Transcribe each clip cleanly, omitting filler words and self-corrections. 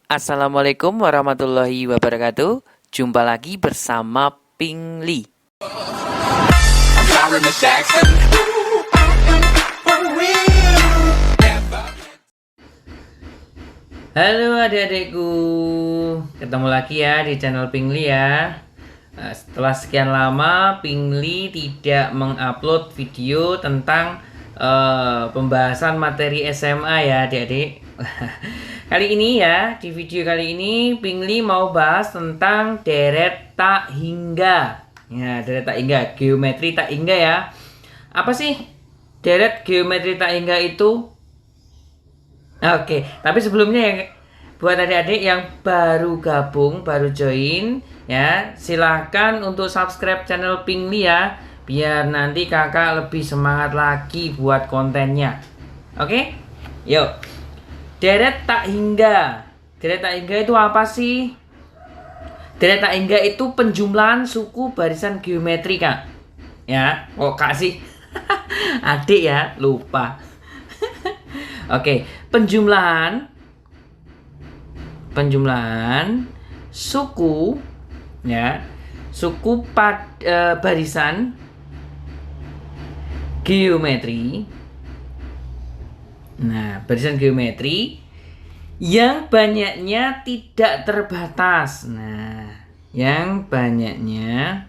Assalamualaikum warahmatullahi wabarakatuh. Jumpa lagi bersama Ping Li. Halo adik-adikku, ketemu lagi ya di channel Ping Li ya. Setelah sekian lama Ping Li tidak mengupload video tentang pembahasan materi SMA ya adik-adik. Kali ini ya, di video kali ini Ping Li mau bahas tentang deret tak hingga. Ya, deret tak hingga, geometri tak hingga ya. Apa sih deret geometri tak hingga itu? Oke, tapi sebelumnya ya, buat adik-adik yang baru gabung, baru join ya, silahkan untuk subscribe channel Ping Li ya, biar nanti kakak lebih semangat lagi buat kontennya. Oke, yuk. Deret tak hingga. Deret tak hingga itu apa sih? Deret tak hingga itu penjumlahan suku barisan geometri, Kak. Ya, kok Kak sih? Adik ya, lupa. Oke, penjumlahan suku ya. Suku barisan geometri. Nah, barisan geometri yang banyaknya tidak terbatas. Nah, yang banyaknya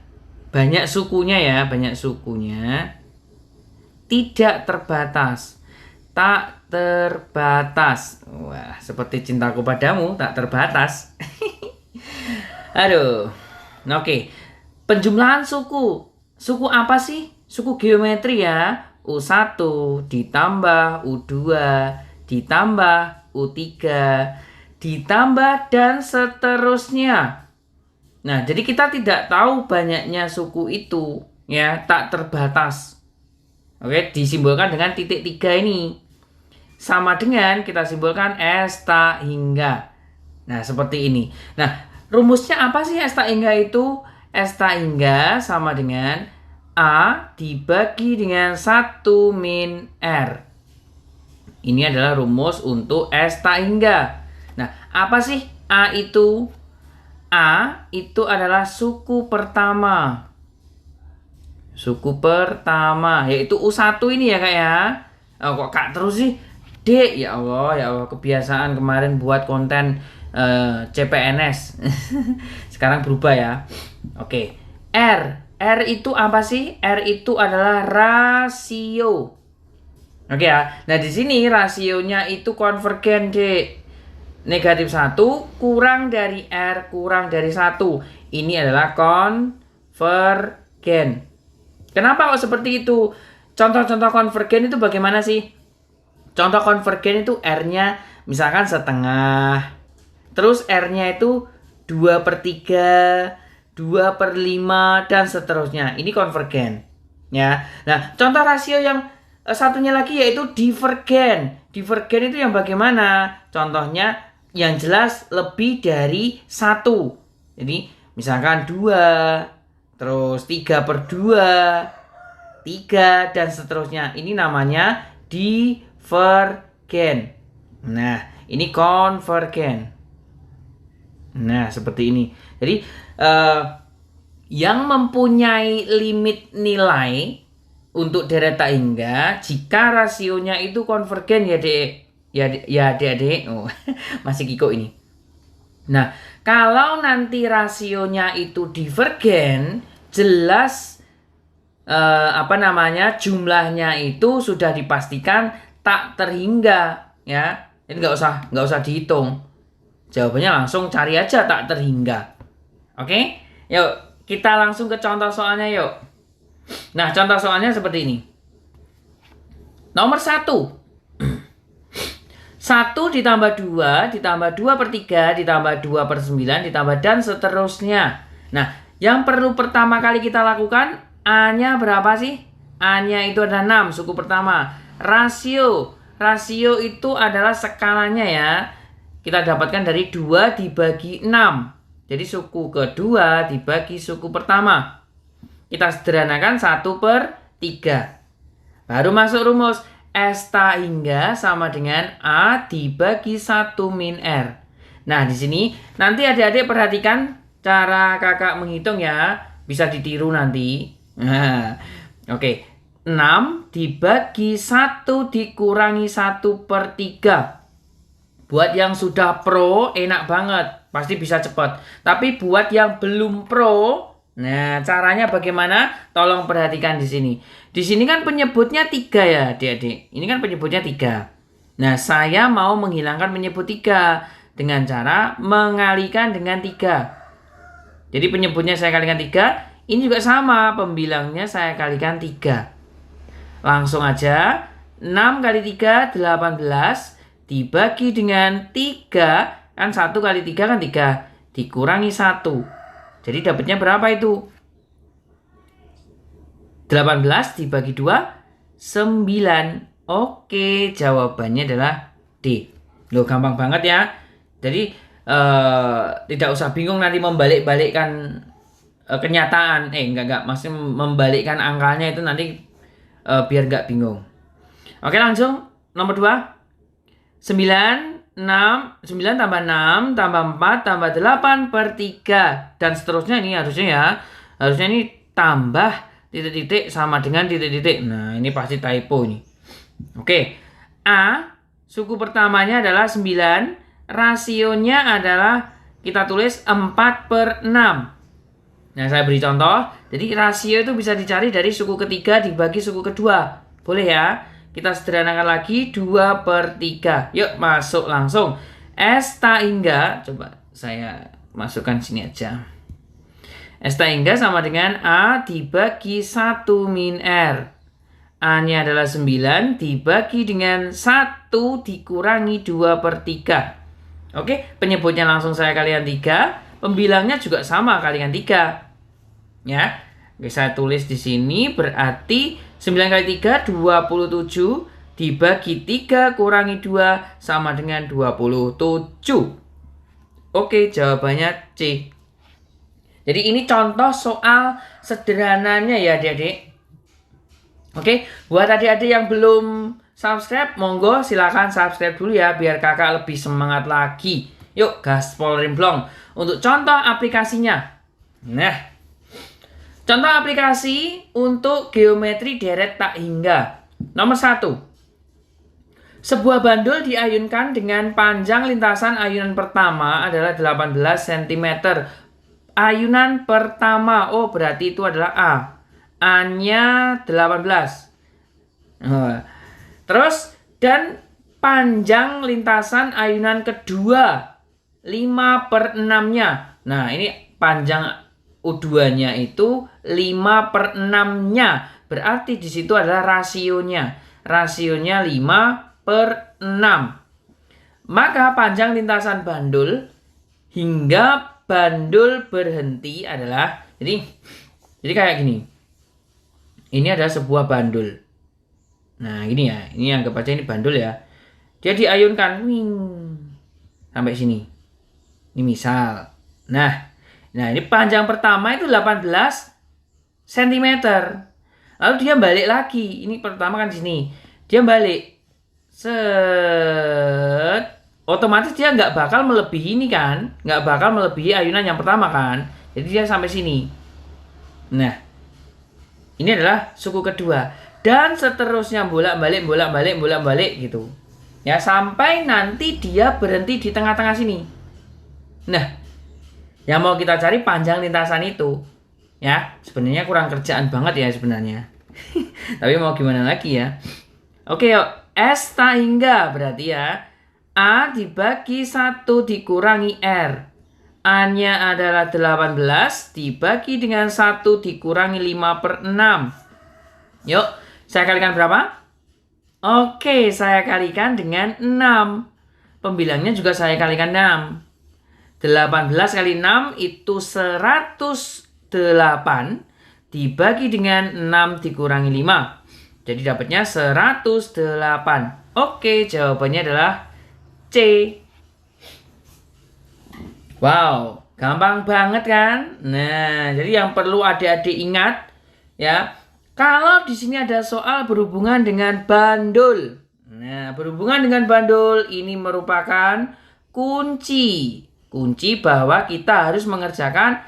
banyak sukunya ya, banyak sukunya tidak terbatas. Tak terbatas. Wah, seperti cintaku padamu tak terbatas. Aduh. Oke. Penjumlahan suku. Suku apa sih? Suku geometri ya. U1 ditambah U2 ditambah U3 ditambah dan seterusnya. Nah, jadi kita tidak tahu banyaknya suku itu ya, tak terbatas. Oke, disimbolkan dengan titik 3 ini. Sama dengan kita simbolkan S tak hingga. Nah, seperti ini. Nah, rumusnya apa sih S tak hingga itu? S tak hingga sama dengan A dibagi dengan 1 min R. Ini adalah rumus untuk S tak hingga. Nah, apa sih A itu? A itu adalah suku pertama. Suku pertama, yaitu U1 ini ya Kak ya. Oh, kok Kak terus sih? D, ya Allah, kebiasaan kemarin buat konten CPNS. Sekarang berubah ya. Oke, R itu apa sih? R itu adalah rasio. Oke ya. Nah, di sini rasionya itu konvergen, Dek. Negatif 1 kurang dari R kurang dari 1. Ini adalah konvergen. Kenapa kok seperti itu? Contoh-contoh konvergen itu bagaimana sih? Contoh konvergen itu R-nya misalkan setengah. Terus R-nya itu 2/3, 2/5 dan seterusnya. Ini konvergen ya. Nah, contoh rasio yang satunya lagi yaitu divergen. Divergen itu yang bagaimana? Contohnya yang jelas lebih dari 1. Jadi misalkan 2, terus 3/2, 3 dan seterusnya. Ini namanya divergen. Nah, ini konvergen. Nah, seperti ini. Jadi yang mempunyai limit nilai untuk deret tak hingga jika rasionya itu konvergen ya Dek. Ya Dek. Oh, masih Kiko ini. Nah, kalau nanti rasionya itu divergen, jelas jumlahnya itu sudah dipastikan tak terhingga ya. Ini nggak usah dihitung. Jawabannya langsung cari aja tak terhingga. Oke? Yuk, kita langsung ke contoh soalnya yuk. Nah, contoh soalnya seperti ini. Nomor 1. 1 ditambah 2 ditambah 2/3 ditambah 2/9 ditambah dan seterusnya. Nah, yang perlu pertama kali kita lakukan, A-nya berapa sih? A-nya itu ada 6, suku pertama. Rasio itu adalah skalanya ya. Kita dapatkan dari 2 dibagi 6. Jadi suku kedua dibagi suku pertama. Kita sederhanakan 1/3. Baru masuk rumus. S tak hingga sama dengan A dibagi 1 min R. Nah, di sini nanti adik-adik perhatikan cara kakak menghitung ya. Bisa ditiru nanti. Nah, oke. 6 dibagi 1 dikurangi 1/3. Buat yang sudah pro enak banget, pasti bisa cepat. Tapi buat yang belum pro, nah caranya bagaimana? Tolong perhatikan di sini. Di sini kan penyebutnya 3 ya, adik-adik. Ini kan penyebutnya 3. Nah, saya mau menghilangkan penyebut 3 dengan cara mengalihkan dengan 3. Jadi penyebutnya saya kalikan 3, ini juga sama, pembilangnya saya kalikan 3. Langsung aja, 6 kali 3, 18. Dibagi dengan 3, kan 1 kali 3 kan 3, dikurangi 1. Jadi dapatnya berapa itu? 18 dibagi 2, 9. Oke, jawabannya adalah D. Loh, gampang banget ya. Jadi tidak usah bingung nanti membalik-balikkan kenyataan. Enggak, maksudnya membalikkan angkanya itu nanti biar nggak bingung. Oke, langsung nomor 2. 9 tambah 6 tambah 4 tambah 8/3 dan seterusnya. Ini harusnya ini tambah titik-titik sama dengan titik-titik. Nah, ini pasti typo ini. Oke. A, suku pertamanya adalah 9, rasionya adalah kita tulis 4/6. Nah, saya beri contoh. Jadi rasio itu bisa dicari dari suku ketiga dibagi suku kedua. Boleh ya? Kita sederhanakan lagi, 2/3. Yuk, masuk langsung. S hingga, coba saya masukkan sini aja. S hingga sama dengan A dibagi 1 min R. A-nya adalah 9 dibagi dengan 1 dikurangi 2/3. Oke, penyebutnya langsung saya kalikan 3. Pembilangnya juga sama, kalikan 3. Ya, oke, saya tulis di sini berarti 9 kali 3, 27. Dibagi 3 kurangi 2 sama dengan 27. Oke, jawabannya C. Jadi ini contoh soal sederhananya ya adik-adik. Oke, buat adik-adik yang belum subscribe, monggo silakan subscribe dulu ya biar kakak lebih semangat lagi. Yuk, gaspol rimplong. Untuk contoh aplikasinya. Nah, contoh aplikasi untuk geometri deret tak hingga. Nomor 1. Sebuah bandul diayunkan dengan panjang lintasan ayunan pertama adalah 18 cm. Ayunan pertama, oh berarti itu adalah A. A-nya 18. Terus, dan panjang lintasan ayunan kedua 5/6-nya. Nah, ini panjang U2-nya itu 5/6-nya. Berarti di situ adalah rasionya. Rasionya 5/6. Maka panjang lintasan bandul hingga bandul berhenti adalah jadi kayak gini. Ini adalah sebuah bandul. Nah, gini ya. Ini anggap aja ini bandul ya. Dia diayunkan sampai sini. Ini misal. Nah, ini panjang pertama itu 18 cm. Lalu dia balik lagi. Ini pertama kan di sini. Dia balik. Set. Otomatis dia nggak bakal melebihi ini kan. Nggak bakal melebihi ayunan yang pertama kan. Jadi dia sampai sini. Nah, ini adalah suku kedua. Dan seterusnya bolak-balik gitu. Ya, sampai nanti dia berhenti di tengah-tengah sini. Nah, yang mau kita cari panjang lintasan itu. Ya, sebenarnya kurang kerjaan banget ya sebenarnya. Tapi mau gimana lagi ya. Oke, yuk. S tak hingga berarti ya. A dibagi 1 dikurangi R. A-nya adalah 18 dibagi dengan 1 dikurangi 5/6. Yuk, saya kalikan berapa? Oke, saya kalikan dengan 6. Pembilangnya juga saya kalikan 6. 18 kali 6 itu 108 dibagi dengan 6 dikurangi 5. Jadi dapatnya 108. Oke, jawabannya adalah C. Wow, gampang banget kan? Nah, jadi yang perlu adik-adik ingat ya, kalau di sini ada soal berhubungan dengan bandul. Nah, berhubungan dengan bandul ini merupakan kunci. Kunci bahwa kita harus mengerjakan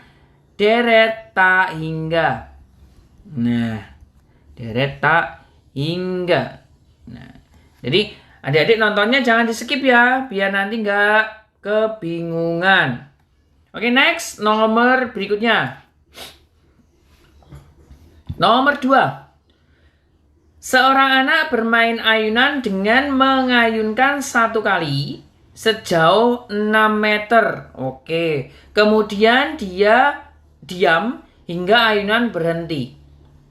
deret tak hingga. Nah, deret tak hingga. Nah, jadi adik-adik nontonnya jangan di skip ya, biar nanti nggak kebingungan. Oke, next, nomor berikutnya. Nomor 2. Seorang anak bermain ayunan dengan mengayunkan 1 kali sejauh 6 meter. Oke, kemudian dia diam hingga ayunan berhenti.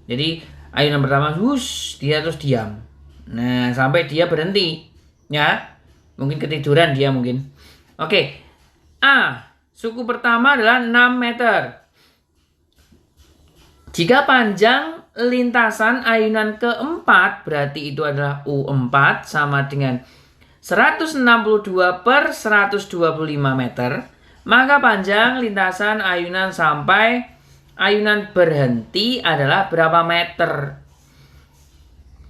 Jadi ayunan pertama, dia terus diam. Nah, sampai dia berhenti. Ya, mungkin ketiduran dia mungkin. Oke, A. Suku pertama adalah 6 meter. Jika panjang lintasan ayunan keempat, berarti itu adalah U4 sama dengan 162 per 125 meter. Maka panjang lintasan ayunan sampai ayunan berhenti adalah berapa meter?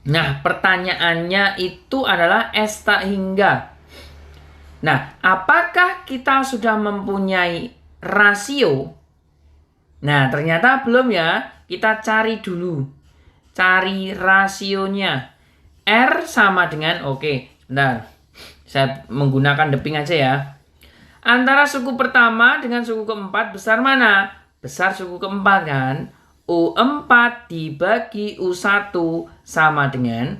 Nah, pertanyaannya itu adalah S tak hingga. Nah, apakah kita sudah mempunyai rasio? Nah, ternyata belum ya. Kita cari dulu. Cari rasionya. R sama dengan, oke, sebentar. Saya menggunakan deping aja ya. Antara suku pertama dengan suku keempat besar mana? Besar suku keempat kan? U4 dibagi U1 sama dengan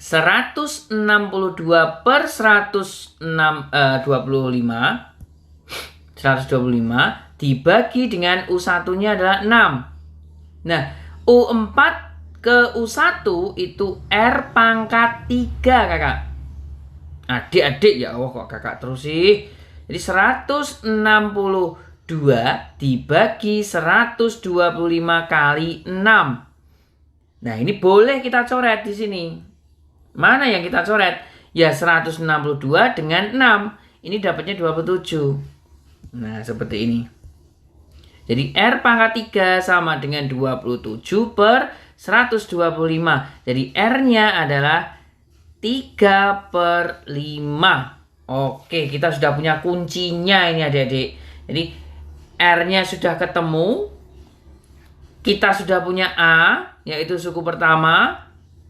162 per 125 dibagi dengan U1-nya adalah 6. Nah, U4 ke U1 itu R pangkat 3, kakak. Adik-adik, ya Allah kok kakak terus sih. Jadi 162 dibagi 125 kali 6. Nah, ini boleh kita coret di sini. Mana yang kita coret? Ya 162 dengan 6. Ini dapatnya 27. Nah, seperti ini. Jadi R pangkat 3 sama dengan 27 per 125. Jadi R-nya adalah 3 per 5. Oke, kita sudah punya kuncinya ini adik-adik. Jadi R-nya sudah ketemu. Kita sudah punya A, yaitu suku pertama.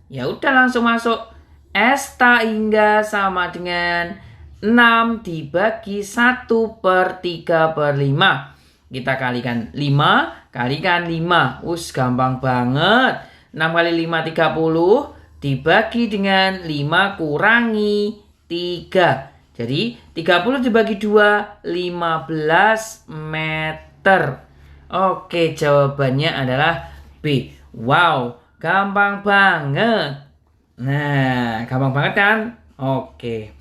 Ya udah langsung masuk. S tak hingga sama dengan 6 dibagi 1 per 3 per 5. Kita kalikan 5, kalikan 5. Gampang banget. 6 kali 5, 30. Dibagi dengan 5 kurangi 3. Jadi 30 dibagi 2, 15 meter. Oke, jawabannya adalah B. Wow, gampang banget. Nah, gampang banget kan? Oke.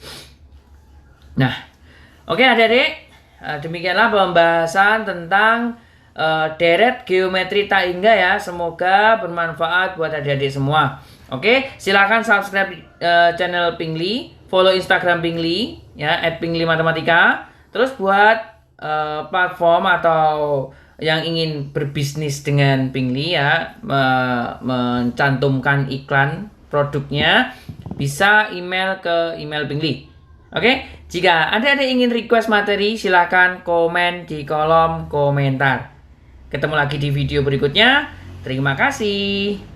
Nah, oke adik-adik. Demikianlah pembahasan tentang deret geometri tak hingga ya. Semoga bermanfaat buat adik-adik semua. Oke, silakan subscribe channel Pingli, follow Instagram Pingli ya @pingli_matematika. Terus buat platform atau yang ingin berbisnis dengan Pingli ya, mencantumkan iklan produknya, bisa email ke email Pingli. Oke, jika ada ingin request materi, silakan komen di kolom komentar. Ketemu lagi di video berikutnya. Terima kasih.